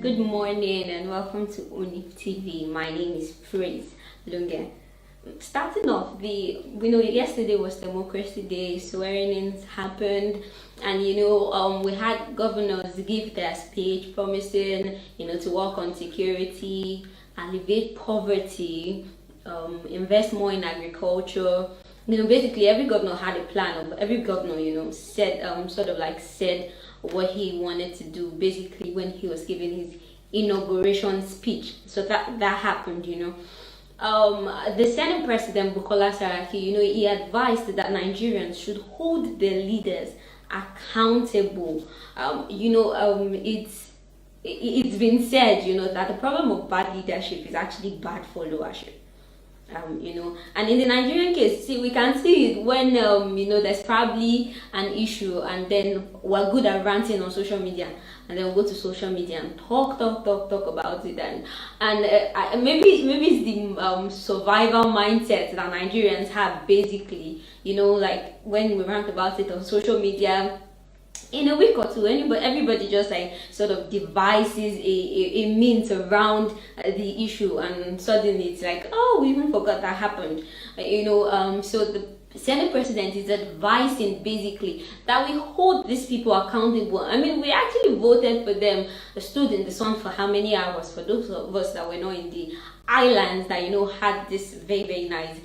Good morning and welcome to ONIF TV. My name is Praise Lunge. Starting off, we know yesterday was Democracy Day, swearing-ins happened, and we had governors give their speech promising to work on security, alleviate poverty, invest more in agriculture. Basically every governor had a plan. Every governor said said what he wanted to do basically when he was giving his inauguration speech. So that happened. The Senate President Bukola Saraki, he advised that Nigerians should hold their leaders accountable. It's been said that the problem of bad leadership is actually bad followership. And in the Nigerian case, we can see it when there's probably an issue, and then we're good at ranting on social media, and then we'll go to social media and talk about it, and maybe it's the survival mindset that Nigerians have basically. Like when we rant about it on social media, in a week or two, everybody just sort of devises a mint around the issue, and suddenly it's like, oh, we even forgot that happened. So the Senate President is advising basically that we hold these people accountable. We actually voted for them, stood in the sun for how many hours? For those of us that were not in the islands that had this very nice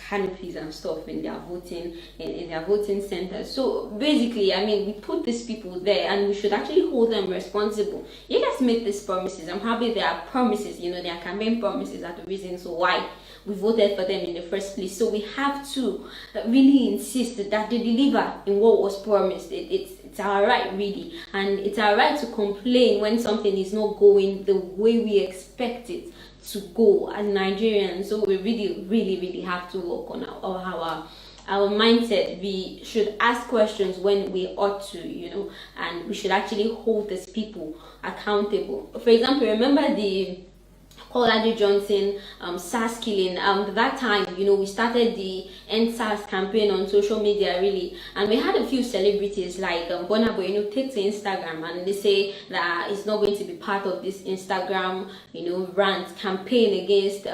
canopies and stuff in their voting centers. So basically, we put these people there, and we should actually hold them responsible. You guys make these promises. I'm happy there are promises. Their campaign promises are the reasons why we voted for them in the first place. So we have to really insist that they deliver in what was promised. It's our right, really, and it's our right to complain when something is not going the way we expect it to go as Nigerians. So we really have to work on our mindset. We should ask questions when we ought to, and we should actually hold these people accountable. For example, remember the Kolade Johnson SARS killing. That time, we started the End SARS campaign on social media, really, and we had a few celebrities like Bonabo, take to Instagram, and they say that it's not going to be part of this Instagram, rant campaign against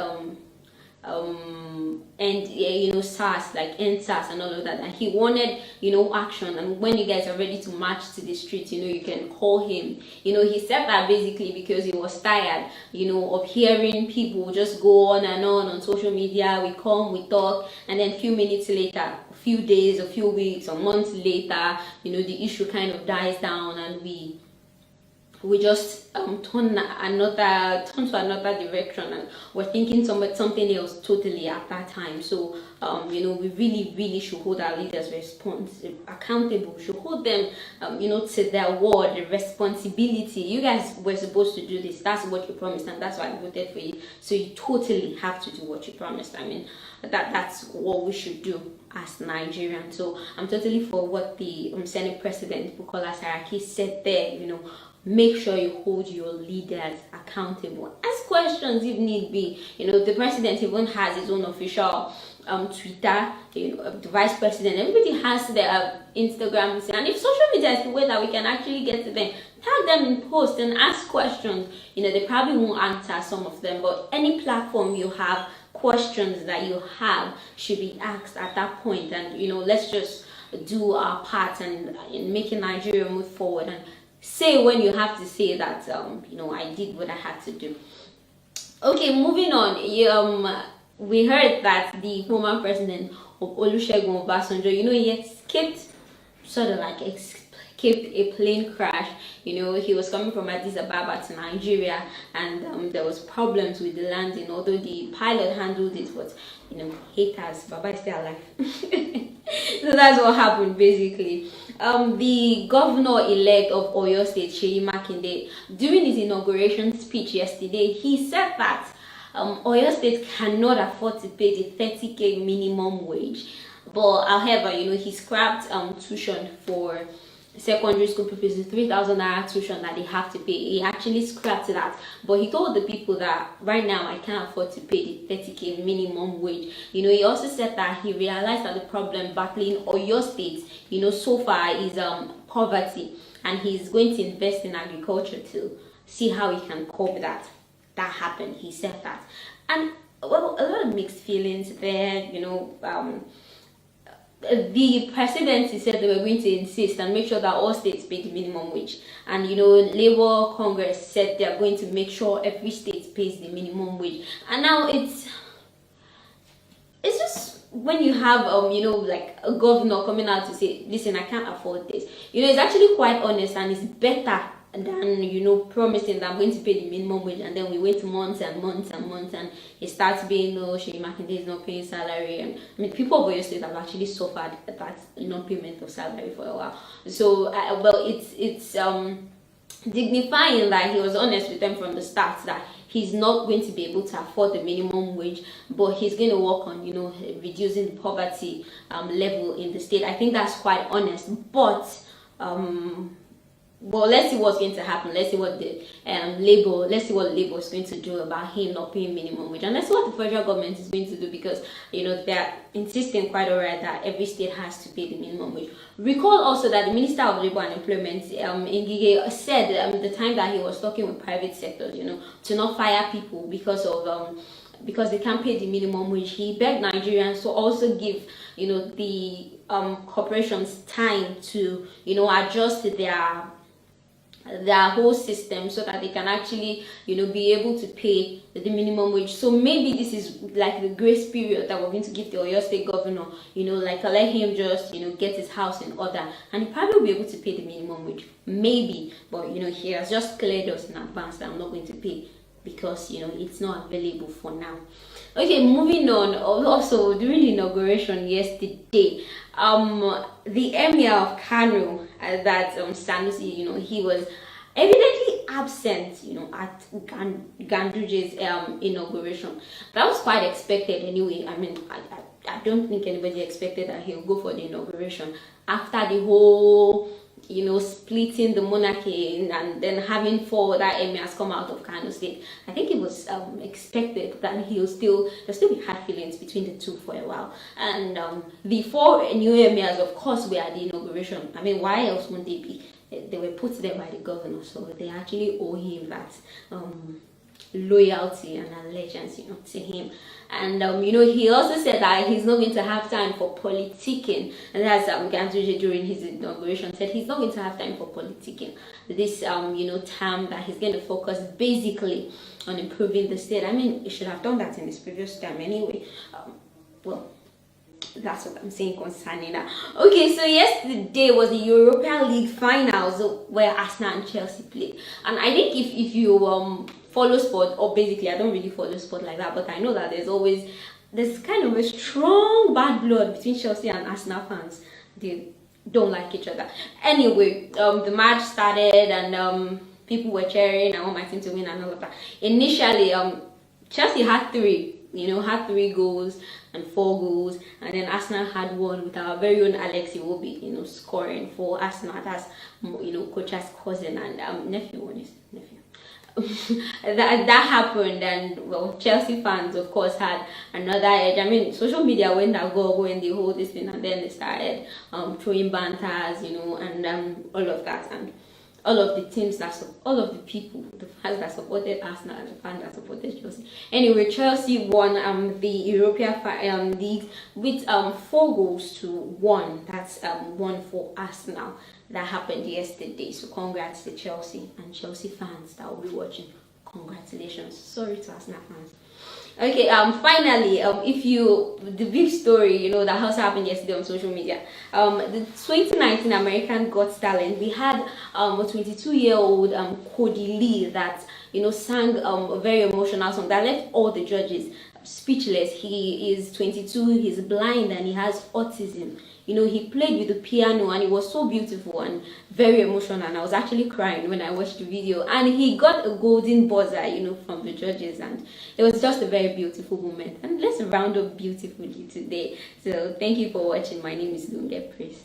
SARS, like End SARS and all of that, and he wanted action. And when you guys are ready to march to the streets, you can call him. He said that basically because he was tired of hearing people just go on and on social media. We come, we talk, and then a few minutes later, a few days, a few weeks or months later, the issue kind of dies down, and we just turn to another direction, and we're thinking something else totally at that time. So we really should hold our leaders accountable. We should hold them to their word, the responsibility. You guys were supposed to do this. That's what you promised, and that's why I voted for you. So you totally have to do what you promised. That's what we should do as Nigerians. So I'm totally for what the Senate President Bukola Saraki said there. Make sure you hold your leaders accountable. Ask questions if need be. The president even has his own official Twitter. The vice president, everybody has their Instagrams, and if social media is the way that we can actually get to them, tag them in posts and ask questions. They probably won't answer some of them, but any platform you have, questions that you have should be asked at that point. And let's just do our part and in making Nigeria move forward, and say when you have to say that I did what I had to do. Okay, moving on. We heard that the former president of Olusegun Obasanjo, he escaped a plane crash. He was coming from Addis Ababa to Nigeria, and there was problems with the landing, although the pilot handled it, but haters, Baba is still alive. So that's what happened basically. The governor-elect of Oyo State, Seyi Makinde, during his inauguration speech yesterday, he said that Oyo State cannot afford to pay the 30k minimum wage. But however, he scrapped tuition for secondary school pupils, the 3,000 naira tuition that they have to pay. He actually scrapped that, but he told the people that right now I can't afford to pay the 30k minimum wage. He also said that he realized that the problem battling Oyo State so far is poverty, and he's going to invest in agriculture too. see how he can cope that. That happened. He said that. And well, a lot of mixed feelings there, the presidency said they were going to insist and make sure that all states pay the minimum wage, and Labour Congress said they are going to make sure every state pays the minimum wage. And now it's just when you have like a governor coming out to say, listen, I can't afford this, it's actually quite honest, and it's better than promising that I'm going to pay the minimum wage, and then we wait months and months and months, and it starts being, Sheyi Makinde is not paying salary. And I mean, people of Oyo State have actually suffered that non-payment of salary for a while. So well, it's dignifying that he was honest with them from the start that he's not going to be able to afford the minimum wage, but he's going to work on reducing the poverty level in the state. I think that's quite honest. But well, let's see what's going to happen. Let's see what the Labour is going to do about him not paying minimum wage, and let's see what the federal government is going to do, because they're insisting quite alright that every state has to pay the minimum wage. Recall also that the Minister of Labour and Employment, Ngige, said the time that he was talking with private sectors, to not fire people because they can't pay the minimum wage. He begged Nigerians to also give the corporations time to adjust their whole system so that they can actually be able to pay the minimum wage. So maybe this is like the grace period that we're going to give the Oyo State governor, like let him just get his house in order, and he probably will be able to pay the minimum wage, maybe. But he has just cleared us in advance that I'm not going to pay, because it's not available for now. Okay, moving on. Also, during the inauguration yesterday, the Emir of Kano, that Sanusi, he was evidently absent, at Ganduje's inauguration. That was quite expected anyway. I mean, I don't think anybody expected that he'll go for the inauguration after the whole splitting the monarchy and then having 4 other emirs come out of Kano State. I think it was expected that there'll still be hard feelings between the two for a while. And the 4 new emirs, of course, were at the inauguration. I mean, why else would they be? They were put there by the governor, so they actually owe him that loyalty and allegiance to him. And he also said that he's not going to have time for politicking, and that's Ganduje during his inauguration said he's not going to have time for politicking this term, that he's going to focus basically on improving the state. I mean, he should have done that in his previous term anyway. Well, that's what I'm saying concerning that. Okay, so yesterday was the Europa League finals where Arsenal and Chelsea played, and I think if you follow sport, or basically I don't really follow sport like that, but I know that there's kind of a strong bad blood between Chelsea and Arsenal fans. They don't like each other. Anyway, the match started, and people were cheering, I want my team to win and all of that. Initially, Chelsea had 3 goals and 4 goals, and then Arsenal had 1 with our very own Alex Iwobi, scoring for Arsenal. That's Coach's cousin and nephew. that happened, and well, Chelsea fans of course had another edge. I mean, social media went that go when they hold this thing, and then they started throwing banters, and all of that, and all of the teams all of the people, the fans that supported Arsenal and the fans that supported Chelsea. Anyway, Chelsea won the European League with 4-1. That's 1 for Arsenal. That happened yesterday. So congrats to Chelsea and Chelsea fans that will be watching. Congratulations. Sorry to Arsenal fans. Okay, finally, the big story, that also happened yesterday on social media, the 2019 American Got Talent, we had a 22-year-old Cody Lee that, sang a very emotional song that left all the judges speechless. He is 22, he's blind, and he has autism. He played with the piano, and it was so beautiful and very emotional, and I was actually crying when I watched the video. And he got a golden buzzer, from the judges, and it was just a very beautiful moment. And let's round up beautifully today. So thank you for watching. My name is Lunge Praise.